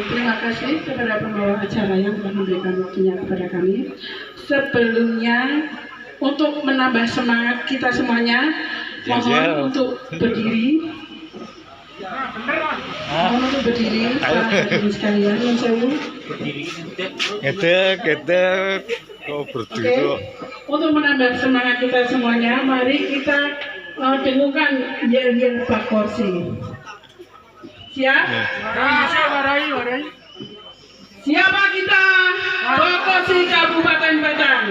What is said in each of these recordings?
Terima kasih kepada pembawa acara yang telah memberikan waktunya kepada kami. Sebelumnya, untuk menambah semangat kita semuanya, mohon untuk berdiri. Mohon untuk berdiri, Pak hadirin sekalian, yang sewu. Gedek, kok berdiri. Untuk menambah semangat kita semuanya, mari kita dengungkan yel-yel Pak Korsi. Siap? Siapa kita? Pak Korsi Kabupaten Batang.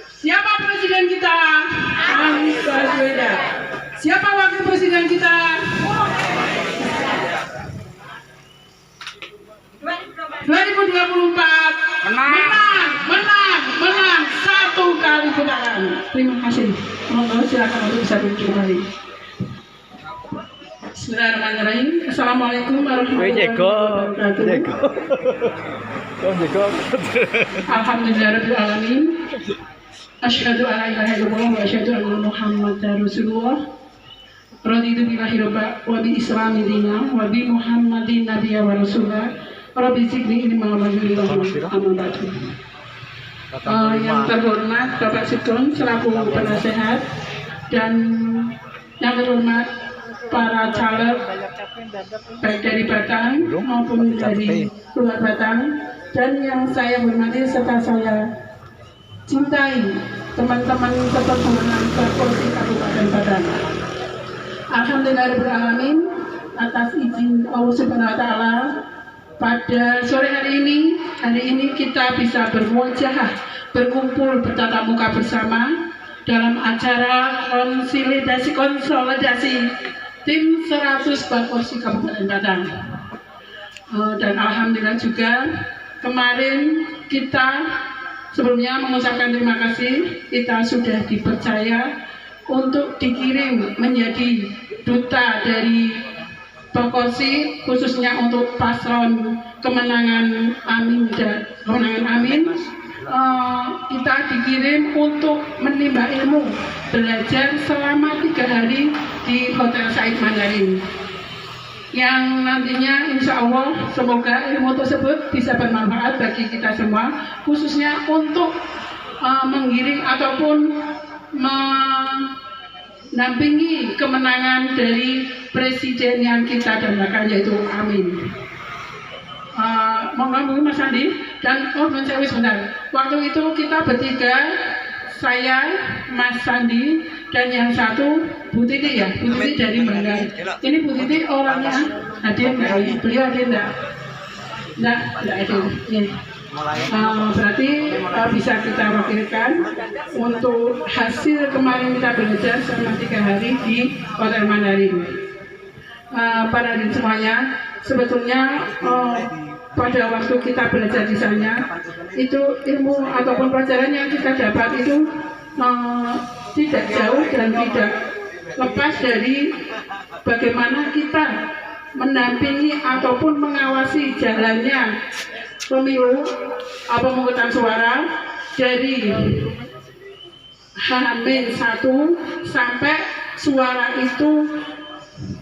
Siapa presiden kita? Anies Baswedan. Siapa wakil presiden kita? 2024 menang satu kali putaran. Terima kasih. Mohon silakan untuk bisa duduk kembali. Bismillahirrahmanirrahim. Assalamualaikum warahmatullahi wabarakatuh. Alhamdulillahirabbil alamin. Asyhadu an la ilaha illallah wa asyhadu anna Muhammadar Rasulullah. Raditu billahi rabba wa bi islami dina wa bi Muhammadin nabiyya wa rasulah. Rabbi zidni ilma wa zidni amma ba'du. Yang terhormat Bapak Sugeng selaku penasehat dan yang terhormat para caleg baik dari Batang maupun dari luar Batang, dan yang saya hormati serta saya cintai teman-teman keturunan Korsi Kabupaten Batang. Alhamdulillahirrahmanirrahim, atas izin Allah Subhanahu wa Ta'ala, pada sore hari ini kita bisa bermuajahah, berkumpul bertatap muka bersama dalam acara konsolidasi tim 100 Pak Korsi Kabupaten Batang. Dan alhamdulillah juga kemarin kita sebelumnya mengucapkan terima kasih, kita sudah dipercaya untuk dikirim menjadi duta dari Pak Korsi, khususnya untuk paslon kemenangan Amin dan kemenangan Amin. Kita dikirim untuk menimba ilmu, belajar selama 3 hari di Hotel Said Mandarin, yang nantinya insya Allah semoga ilmu tersebut bisa bermanfaat bagi kita semua, khususnya untuk menggiring ataupun mendampingi kemenangan dari presiden yang kita dambakan, yaitu Amin. Monggo Mas Andi dan saya sebentar. Waktu itu kita bertiga, saya, Mas Sandi, dan yang satu Bu Titi ya, Bu Titi dari Mandar. Ini Bu Titi orangnya hadir nggak? Beliau hadir nggak? Nggak hadir. Berarti bisa kita wakilkan untuk hasil kemarin kita belajar selama 3 hari di Hotel Mandarin. Para hadirin semuanya, sebetulnya pada waktu kita belajar di sana, itu ilmu ataupun pelajaran yang kita dapat itu tidak jauh dan tidak lepas dari bagaimana kita mendampingi ataupun mengawasi jalannya pemilu pemungutan suara dari H-1 sampai suara itu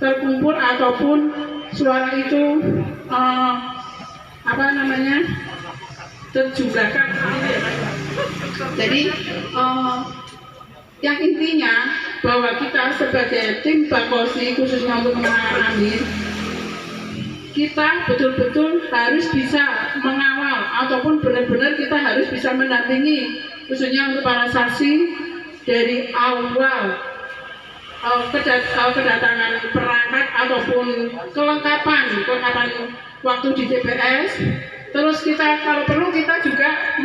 terkumpul ataupun suara itu terjumlahkan. Jadi yang intinya bahwa kita sebagai tim Pak Korsi, khususnya untuk kemenangan Amin, kita betul-betul harus bisa mengawal ataupun benar-benar kita harus bisa mendampingi, khususnya untuk para saksi dari awal kedatangan perangkat ataupun kelengkapan waktu di TPS. Terus kita kalau perlu kita juga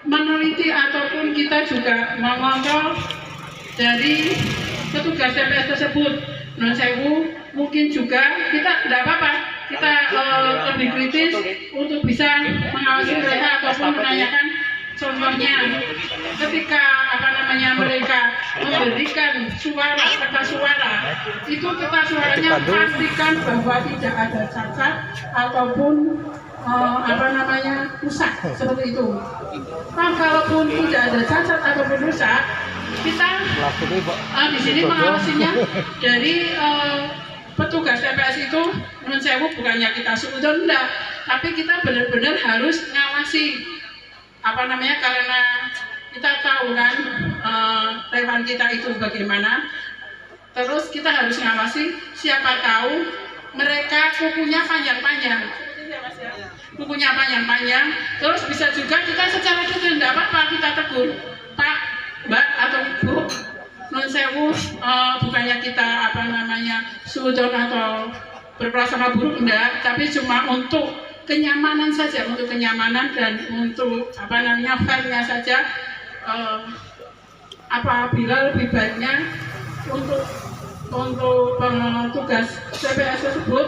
meneliti ataupun kita juga mengontrol dari petugas TPS tersebut. Nah, mungkin juga kita tidak apa-apa, kita lebih kritis untuk bisa mengawasi mereka ataupun menanyakan. Contohnya, ketika mereka memberikan kertas suara, itu kertas suaranya pastikan bahwa tidak ada cacat ataupun rusak seperti itu. Nah, kalaupun tidak ada cacat ataupun rusak, kita di sini mengawasinya dari petugas TPS itu. Menurut saya bukannya kita suudon, enggak, tapi kita benar-benar harus ngawasi karena kita tahu kan hewan kita itu bagaimana. Terus kita harus ngawasi, siapa tahu mereka kukunya panjang-panjang, terus bisa juga kita secara detail, tidak apa-apa kita tegur, Pak, Mbak atau Ibu, non sewu, bukannya kita suudon atau berprasangka buruk, enggak, tapi cuma untuk kenyamanan saja, untuk kenyamanan dan untuk fairnya saja. Apabila lebih baiknya untuk petugas TPS tersebut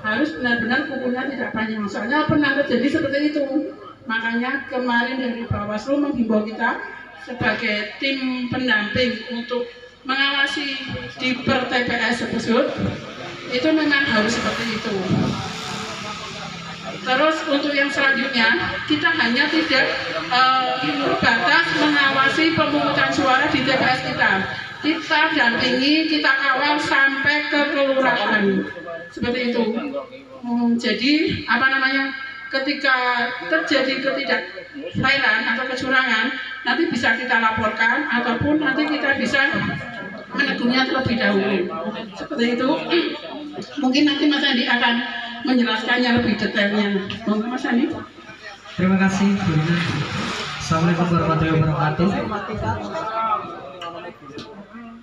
harus benar-benar kukunya tidak panjang, soalnya pernah terjadi seperti itu. Makanya kemarin dari Bawaslu menghimbau kita sebagai tim pendamping untuk mengawasi di per TPS tersebut, itu memang harus seperti itu. Terus untuk yang selanjutnya, kita hanya tidak terbatas mengawasi pemungutan suara di TPS kita. Kita dampingi, kita kawal sampai ke kelurahan, seperti itu. Jadi ketika terjadi ketidakfairan atau kecurangan, nanti bisa kita laporkan ataupun nanti kita bisa menegurnya terlebih dahulu. Seperti itu. Mungkin nanti Mas Andi akan menjelaskannya lebih detailnya. Monggo Mas Andi. Terima kasih Bu Rina. Assalamualaikum warahmatullahi wabarakatuh.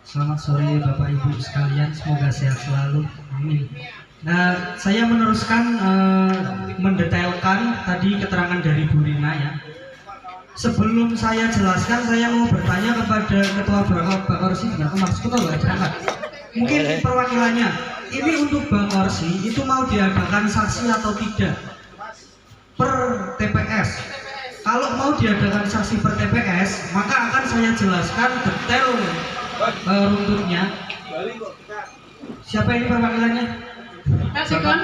Selamat sore Bapak Ibu sekalian, semoga sehat selalu. Amin. Nah, saya meneruskan mendetailkan tadi keterangan dari Bu Rina ya. Sebelum saya jelaskan, saya mau bertanya kepada Ketua Bakorsi, Mas Ketua Bakorsi, mungkin perwakilannya. Ini untuk Bakorsi itu mau diadakan saksi atau tidak per TPS. Kalau mau diadakan saksi per TPS, maka akan saya jelaskan detail runtutnya. Siapa ini perwakilannya? Pak Sikon.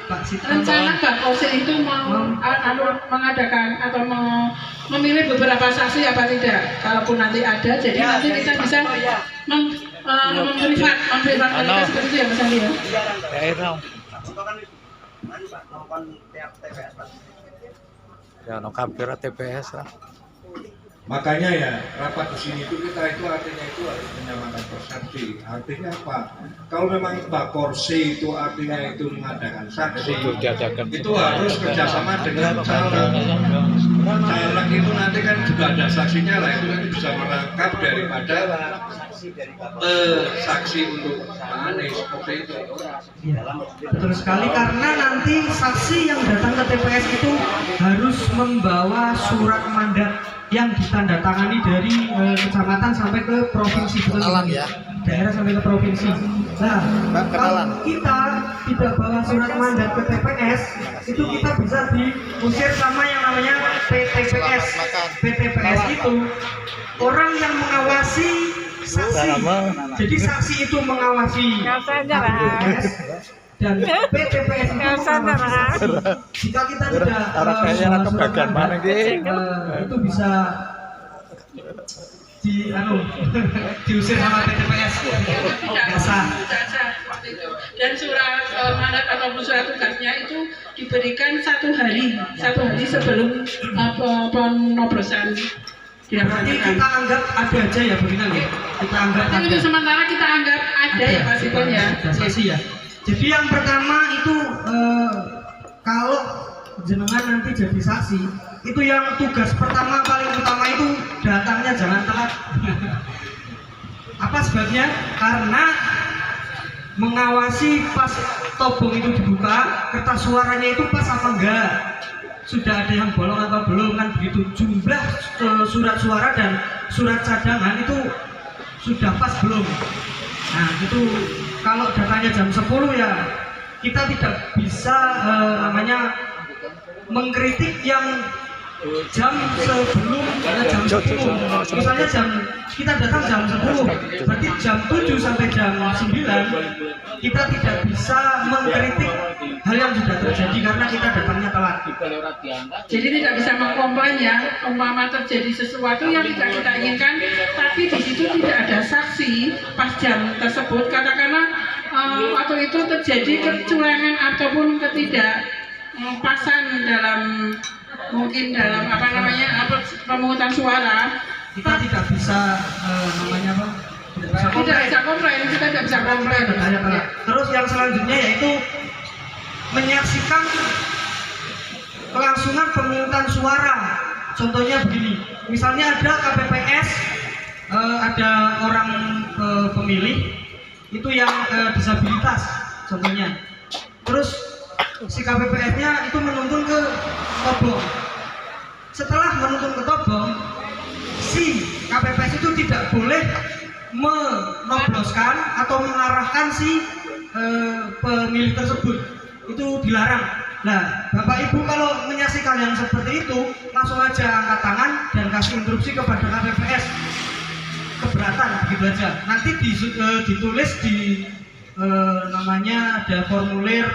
Pak Sikon. Rencana Bakorsi itu mau mengadakan atau memilih beberapa saksi apa tidak? Kalaupun nanti ada, jadi nanti kita bisa memprivat mereka seperti itu ya Mas Andi ya? Ya, no kabar TPS lah. Makanya ya rapat di sini itu artinya itu harus menyamakan persepsi. Artinya apa? Kalau memang Bakorsi itu artinya itu mengadakan saksi, itu harus kerjasama dengan caleg. Caleg itu nanti kan juga ada saksinya lah, itu nanti bisa merangkap daripada saksi untuk Anies seperti itu. Ya, betul sekali, karena nanti saksi yang datang ke TPS itu harus membawa surat mandat yang ditandatangani dari kecamatan sampai ke provinsi, Ya. daerah sampai ke provinsi. Nah, kalau kita tidak bawa surat mandat ke TPS, itu kita bisa diusir sama yang namanya PTPS. PTPS itu orang yang mengawasi saksi. Jadi saksi itu mengawasi PTPS dan PTPS itu mengawasi saksi. Jika kita tidak surat mandat, itu bisa diusir sama PTPS. Dan surat mandat ataupun surat tugasnya itu diberikan satu hari sebelum penoblosan. Berarti kita anggap ada aja ya Bu Rina ya? Kita anggap ada. Untuk sementara kita anggap ada ya Pak Sikon ya. Ada saksi ya. Jadi yang pertama itu kalau jenengan nanti jadi saksi, itu yang tugas pertama paling utama itu datangnya jangan telat. Apa sebabnya? Karena mengawasi pas tobong itu dibuka, kertas suaranya itu pas apa enggak, sudah ada yang bolong atau belum, kan begitu. Jumlah surat suara dan surat cadangan itu sudah pas belum. Nah itu kalau datanya jam 10 ya kita tidak bisa mengkritik yang jam sebelum jam 10. Misalnya kita datang jam 10, berarti jam 7 sampai jam 9 kita tidak bisa mengkritik hal yang sudah terjadi karena kita datangnya telat. Jadi tidak bisa mengkomplain ya, umpama terjadi sesuatu yang tidak kita inginkan, tapi di situ tidak ada saksi pas jam tersebut, katakanlah waktu itu terjadi kecurangan ataupun ketidakpasan dalam mungkin dalam pemungutan suara, kita tidak bisa namanya apa? Tidak bisa komplain, kita tidak bisa komplain. Terus yang selanjutnya yaitu menyaksikan kelangsungan pemungutan suara. Contohnya begini, misalnya ada KPPS, ada orang pemilih itu yang disabilitas contohnya. Terus si KPPS-nya itu menuntun ke Tobong. Setelah menuntun ke Tobong, si KPPS itu tidak boleh menobloskan atau mengarahkan si pemilih tersebut. Itu dilarang. Nah, Bapak Ibu kalau menyaksikan yang seperti itu, langsung aja angkat tangan dan kasih instruksi kepada KPPS. Keberatan, begitu aja. Nanti ditulis di namanya ada formulir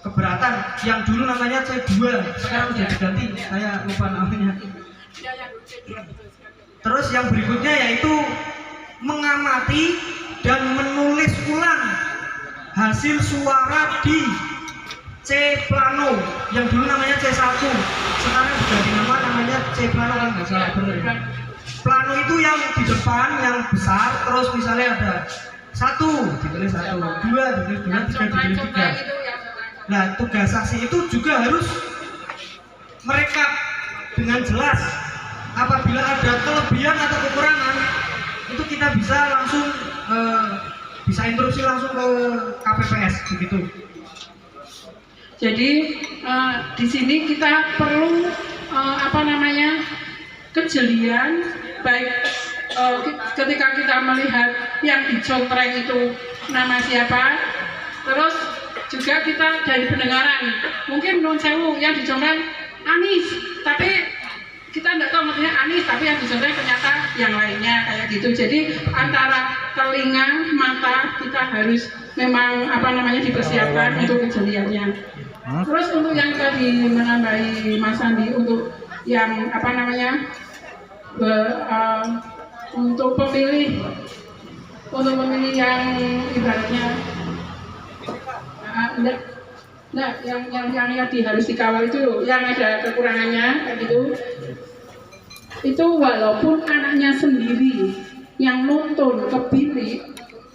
keberatan yang dulu namanya C2, sekarang sudah diganti, saya lupa namanya. Terus yang berikutnya yaitu mengamati dan menulis ulang hasil suara di C plano yang dulu namanya C1, sekarang diganti namanya C plano kan nggak salah benar ya. Plano itu yang di depan yang besar, terus misalnya ada 1 ditulis 1, 2 ditulis 2, 3 ditulis 3. Nah, tugas saksi itu juga harus merekap dengan jelas. Apabila ada kelebihan atau kekurangan, itu kita bisa langsung bisa instruksi langsung ke KPPS begitu. Jadi di sini kita perlu kejelian, baik ketika kita melihat yang dicontreng itu nama siapa, terus juga kita dari pendengaran, mungkin non sewu yang dicontreng Anies, tapi kita tidak tahu maksudnya Anies, tapi yang dicontreng ternyata yang lainnya kayak gitu. Jadi antara telinga, mata kita harus memang dipersiapkan untuk kejeliannya. Terus untuk yang tadi menambahi Mas Andi untuk yang untuk pemilih yang ibaratnya yang harus dikawal itu yang ada kekurangannya kayak gitu. Itu walaupun anaknya sendiri yang nuntun ke bilik,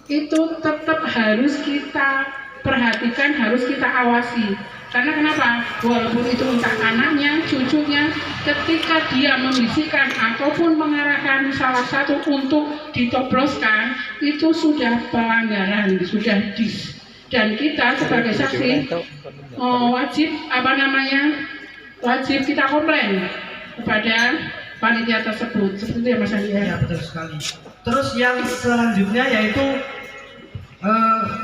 itu tetap harus kita perhatikan, harus kita awasi. Karena kenapa? Walaupun itu entah anaknya, cucunya, ketika dia membisikkan ataupun mengarahkan salah satu untuk ditobloskan, itu sudah pelanggaran, sudah dan kita sebagai saksi wajib kita komplain kepada panitia tersebut. Seperti itu ya Mas Andi. Ya, betul sekali. Terus yang selanjutnya yaitu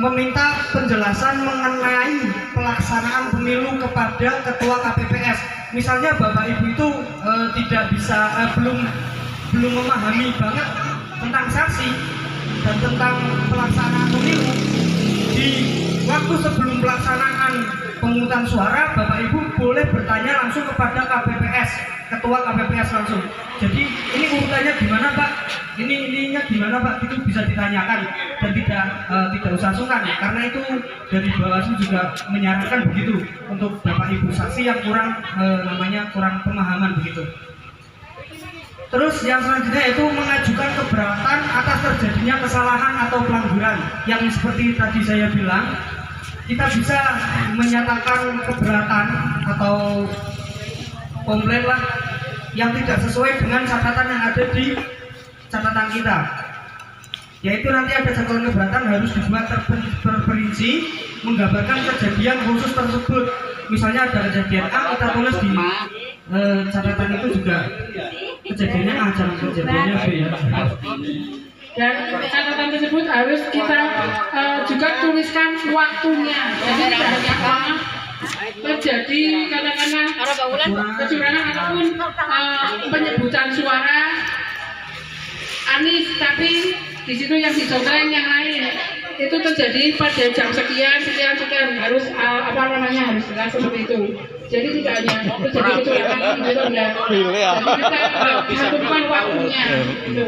meminta penjelasan mengenai pelaksanaan pemilu kepada ketua KPPS. Misalnya Bapak Ibu itu tidak bisa belum memahami banget tentang saksi dan tentang pelaksanaan pemilu. Di waktu sebelum pelaksanaan pemungutan suara, Bapak Ibu boleh bertanya langsung kepada KPPS, ketua KPPS langsung. Jadi ini urutannya gimana Pak? Ininya gimana Pak? Itu bisa ditanyakan dan tidak usah sungkan, karena itu dari Bawaslu juga menyarankan begitu untuk Bapak Ibu saksi yang kurang pemahaman begitu. Terus yang selanjutnya itu mengajukan keberatan atas terjadinya kesalahan atau pelanggaran yang seperti tadi saya bilang, kita bisa menyatakan keberatan atau komplain lah yang tidak sesuai dengan catatan yang ada di catatan kita, yaitu nanti ada catatan keberatan harus dibuat terperinci menggambarkan kejadian khusus tersebut. Misalnya ada kejadian A, kita tulis di catatan itu juga kejadiannya A, jangan kejadiannya B ya. Dan catatan tersebut harus kita juga tuliskan waktunya. Jadi tidak hanya terjadi katakanlah kecurangan ataupun penyebutan suara Anies, tapi di situ yang dicontohin yang lain itu terjadi pada jam sekian harus harus jelas seperti itu. Jadi tidak hanya terjadi kecurangan itu enggak. Jadi kita tentukan waktunya. Gitu.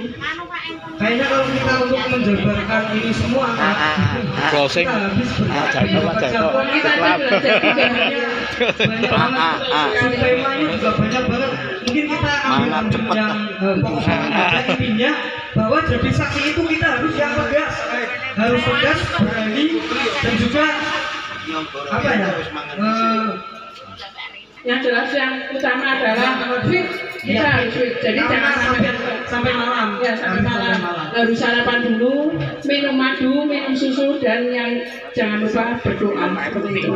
Kayaknya kalau kita untuk menjabarkan ini semua, closing. kita habis berjam-jam. Kita belajar Banyak banget. Temanya juga banyak banget. Mungkin kita ambil yang pokok intinya bahwa jadi saksi itu kita harus yang tegas, berani, dan juga apa ya? Yang jelas yang utama adalah fit, kita harus fit. Jadi jangan sampai malam. Ya, sampai malam. Harus sarapan dulu, minum madu, minum susu, dan yang jangan lupa berdoa seperti itu.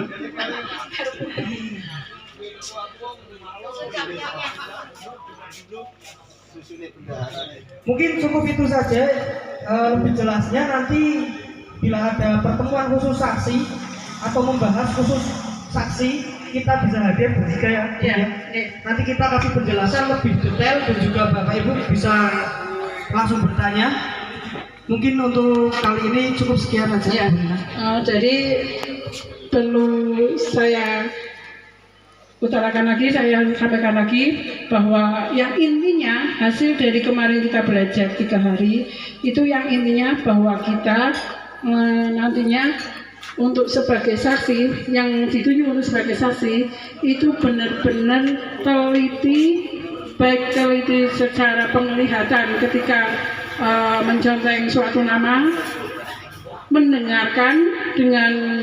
Mungkin cukup itu saja. Lebih jelasnya nanti bila ada pertemuan khusus saksi atau membahas khusus saksi, kita bisa hadir bertiga ya. Ya. Nanti kita kasih penjelasan lebih detail dan juga Bapak Ibu bisa langsung bertanya. Mungkin untuk kali ini cukup sekian saja. Ya. Jadi perlu saya utarakan lagi, saya sampaikan lagi bahwa yang intinya hasil dari kemarin kita belajar 3 hari itu yang intinya bahwa kita nantinya untuk sebagai saksi yang ditunjuk untuk sebagai saksi itu benar-benar teliti, baik teliti secara penglihatan ketika menconteng suatu nama, mendengarkan dengan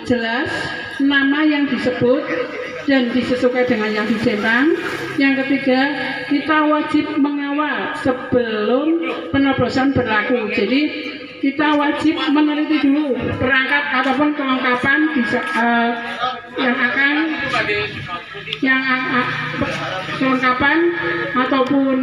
jelas nama yang disebut dan disesuaikan dengan yang dicentang. Yang ketiga, kita wajib mengawal sebelum penoblosan berlaku. Jadi kita wajib meneliti dulu perangkat ataupun kelengkapan kelengkapan ataupun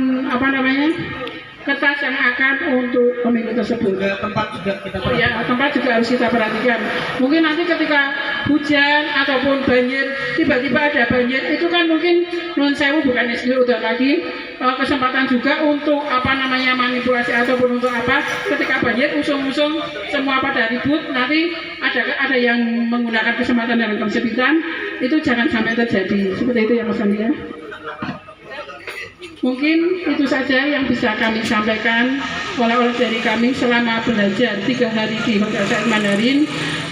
kertas yang akan untuk pemilu tersebut. Tempat juga kita tempat juga harus kita perhatikan. Mungkin nanti ketika hujan ataupun banjir, tiba-tiba ada banjir, itu kan mungkin non sewu bukan SDU udah lagi kesempatan juga untuk manipulasi ataupun untuk ketika banjir usung-usung semua pada ribut, nanti ada yang menggunakan kesempatan dalam kesempitan, itu jangan sampai terjadi seperti itu ya Mas Andi ya. Mungkin itu saja yang bisa kami sampaikan oleh dari kami selama belajar 3 hari di Hotel Said Mandarin,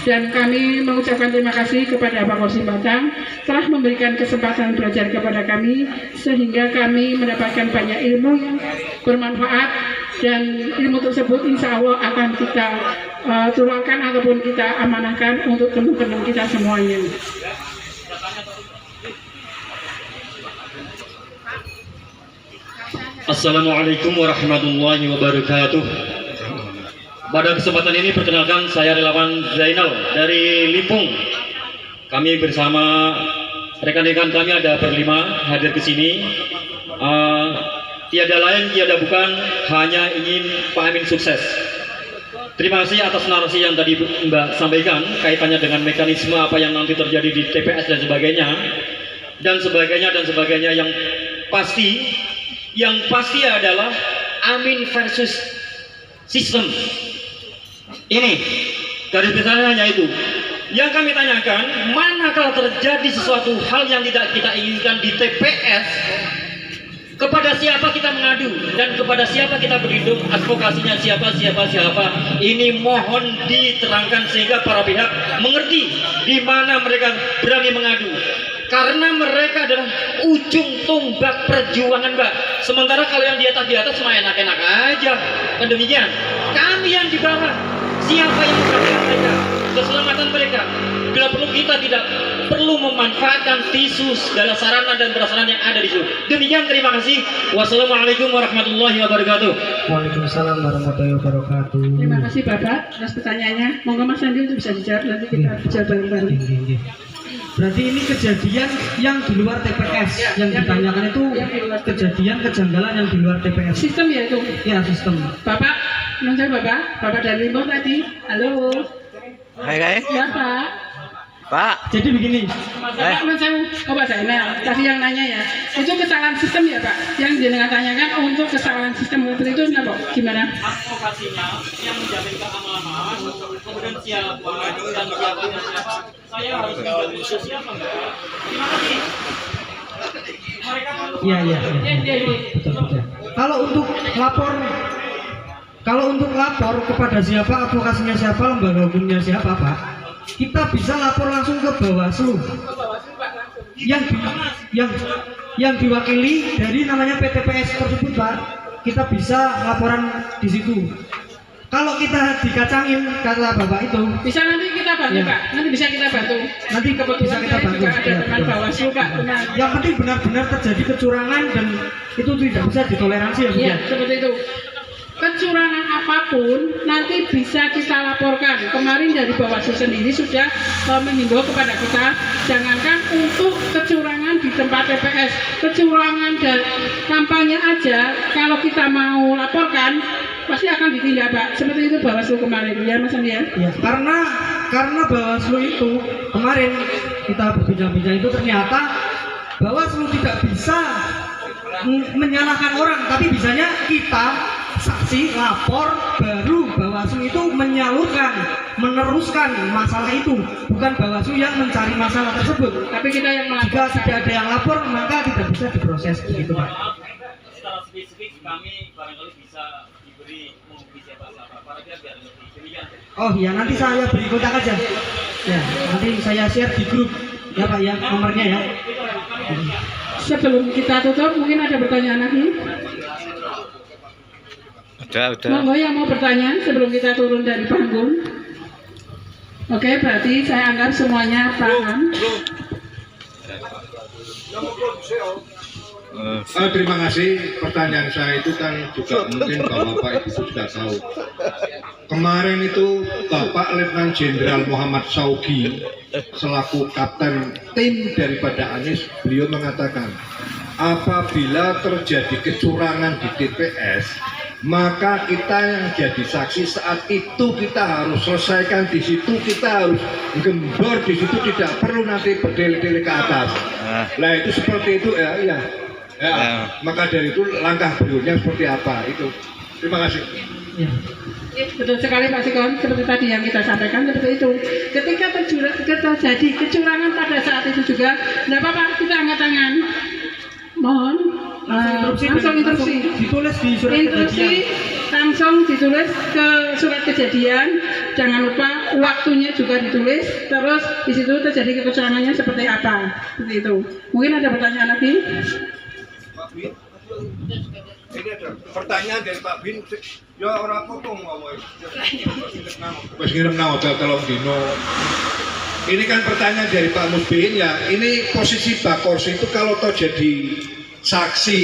dan kami mengucapkan terima kasih kepada Pak Korsi Batang telah memberikan kesempatan belajar kepada kami sehingga kami mendapatkan banyak ilmu yang bermanfaat, dan ilmu tersebut insya Allah akan kita tularkan ataupun kita amanahkan untuk teman-teman kita semuanya. Assalamualaikum warahmatullahi wabarakatuh. Pada kesempatan ini perkenalkan, saya relawan Zainal dari Limpung. Kami bersama rekan-rekan kami ada berlima hadir ke sini. Tiada lain tiada bukan hanya ingin Pak Amin sukses. Terima kasih atas narasi yang tadi Mbak sampaikan kaitannya dengan mekanisme apa yang nanti terjadi di TPS dan sebagainya yang pasti adalah Amin versus sistem. Ini garis besarnya hanya itu. Yang kami tanyakan, manakala terjadi sesuatu hal yang tidak kita inginkan di TPS, kepada siapa kita mengadu dan kepada siapa kita berlindung, advokasinya siapa. Ini mohon diterangkan sehingga para pihak mengerti di mana mereka berani mengadu. Karena mereka adalah ujung tombak perjuangan, Mbak. Sementara kalau yang di atas mah enak-enak aja. Kan demikian. Kami yang di bawah, siapa yang menjaga mereka, keselamatan mereka. Bila perlu kita tidak perlu memanfaatkan tisu segala sarana dan prasarana yang ada di situ. Demikian, terima kasih. Wassalamualaikum warahmatullahi wabarakatuh. Waalaikumsalam warahmatullahi wabarakatuh. Terima kasih Bapak atas pertanyaannya. Monggo Mas Andi untuk bisa dijawab, nanti kita bicara bareng-bareng. Berarti ini kejadian yang di luar TPS yang ditanyakan itu kejadian kejanggalan yang di luar TPS. Sistem ya itu? Ya, sistem. Bapak, Bapak dari Limbang tadi. Halo. Hai. Bapak. Pak. Jadi begini, Pak, Pak Zainal, tadi yang nanya ya, itu kesalahan sistem ya Pak? Yang jenengan tanyakan untuk kesalahan sistem seperti itu apa? Gimana? Advokasinya yang menjamin keamanan, kemudian siapa dan siapa, saya harus menjamin siapa enggak? Terima kasih. Mereka iya. Betul. Kalau untuk lapor kepada siapa, advokasinya siapa, lembaga hukumnya siapa, Pak? Kita bisa lapor langsung ke Bawaslu. Yang diwakili dari namanya PTPS tersebut, Pak. Kita bisa laporan di situ. Kalau kita dikacangin kata Bapak itu, bisa nanti kita bantu Pak. Nanti bisa kita bantu. Nanti bisa kita bantu. Juga ada teman Bawaslu Pak. Yang penting benar-benar terjadi kecurangan dan itu tidak bisa ditoleransi ya, Bu. Iya, seperti itu. Kecurangan apapun nanti bisa kita laporkan. Kemarin dari Bawaslu sendiri sudah menghimbau kepada kita, jangankan untuk kecurangan di tempat TPS, kecurangan dan kampanye aja kalau kita mau laporkan pasti akan ditindak Pak. Seperti itu Bawaslu kemarin ya Mas Andi ya. Ya, karena Bawaslu itu kemarin kita berbincang-bincang itu ternyata Bawaslu tidak bisa menyalahkan orang, tapi bisanya kita saksi lapor, baru Bawaslu itu meneruskan masalah itu, bukan Bawaslu yang mencari masalah tersebut. Tapi kita yang melapor. Jika tidak ada yang lapor maka tidak bisa diproses begitu Pak. Secara spesifik kami barangkali bisa diberi menghubungi siapa para pihak biar lebih demikian. Oh iya, nanti saya beri kontak aja. Ya, nanti saya share di grup ya Pak ya, nomornya ya. Sebelum kita tutup mungkin ada pertanyaan lagi. Udah. Monggo yang mau bertanya sebelum kita turun dari panggung. Oke, berarti saya anggap semuanya paham. Terima kasih. Pertanyaan saya itu kan juga mungkin Bapak Ibu sudah tahu. Kemarin itu Bapak Letnan Jenderal Muhammad Saugi selaku kapten tim daripada Anies, beliau mengatakan apabila terjadi kecurangan di TPS, maka kita yang jadi saksi saat itu kita harus selesaikan di situ, kita harus gembor di situ, tidak perlu nanti berdele-dele ke atas. Nah itu seperti itu ya. Maka dari itu langkah berikutnya seperti apa itu. Terima kasih. Ya. Betul sekali Pak Sikon, seperti tadi yang kita sampaikan seperti itu. Ketika terjadi kecurangan pada saat itu juga, tidak apa-apa kita angkat tangan. Mohon langsung interupsi. Ditulis di surat interupsi, langsung ditulis ke surat kejadian. Jangan lupa waktunya juga ditulis. Terus di situ terjadi kecurangannya seperti apa, seperti itu. Mungkin ada pertanyaan lagi? Pak Bin, ini ada pertanyaan dari Pak Bin. Ya orang potong ngomong. Mas ngirim nama telung dino. Ini kan pertanyaan dari Pak Musbin ya. Ini posisi Bakorsi itu kalau toh jadi saksi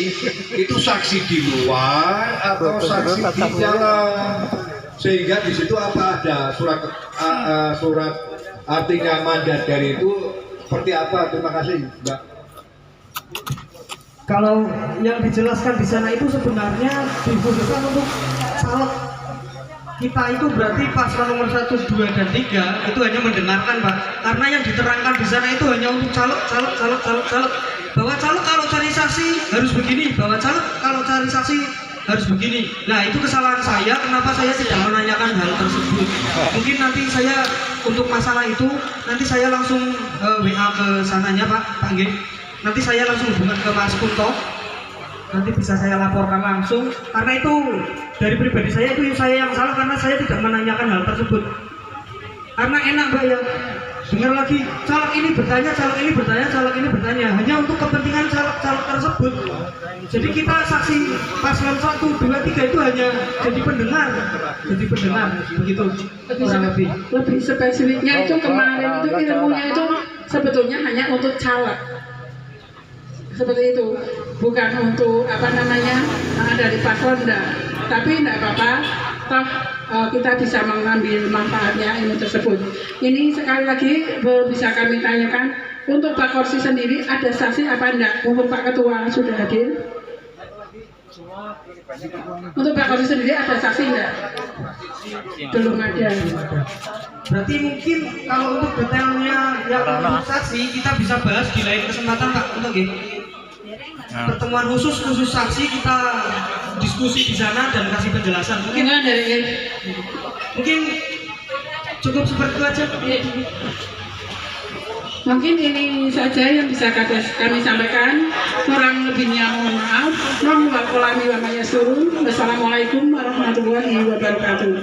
itu saksi di luar atau saksi di dalam, sehingga di situ apa ada surat artinya mandat dari itu seperti apa? Terima kasih Mbak. Kalau yang dijelaskan di sana itu sebenarnya dikhususkan untuk caleg kita itu, berarti paslon nomor 1, 2, dan 3 itu hanya mendengarkan Pak, karena yang diterangkan di sana itu hanya untuk caleg, bahwa caleg kalau cari saksi harus begini, bahwa caleg kalau cari saksi harus begini. Nah itu kesalahan saya, kenapa saya tidak menanyakan hal tersebut. Mungkin nanti saya untuk masalah itu nanti saya langsung WA ke sananya Pak G. Nanti saya langsung hubungan ke Mas Kunto, nanti bisa saya laporkan langsung, karena itu dari pribadi saya itu saya yang salah karena saya tidak menanyakan hal tersebut. Karena enak Mbak ya, dengar lagi caleg ini bertanya hanya untuk kepentingan caleg tersebut. Jadi kita saksi paslon 1, 2, 3 itu hanya jadi pendengar begitu. Lebih spesifiknya itu kemarin itu ilmunya itu sebetulnya hanya untuk caleg. Seperti itu, bukan untuk dari paslon enggak. Tapi enggak apa-apa, toh kita bisa mengambil manfaatnya ilmu tersebut. Ini sekali lagi bisa kami tanyakan, untuk Bakorsi sendiri ada saksi apa enggak? Mungkin Pak Ketua sudah hadir. Untuk Pak Korsi sendiri ada saksi enggak? Belum ada. Berarti mungkin kalau untuk detailnya yang untuk saksi kita bisa bahas di lain kesempatan Pak untuk pertemuan khusus saksi kita diskusi di sana dan kasih penjelasan. Mungkin cukup seperti itu aja. Mungkin ini saja yang bisa kami sampaikan. Kurang lebihnya mohon maaf. Wassalamualaikum warahmatullahi wabarakatuh.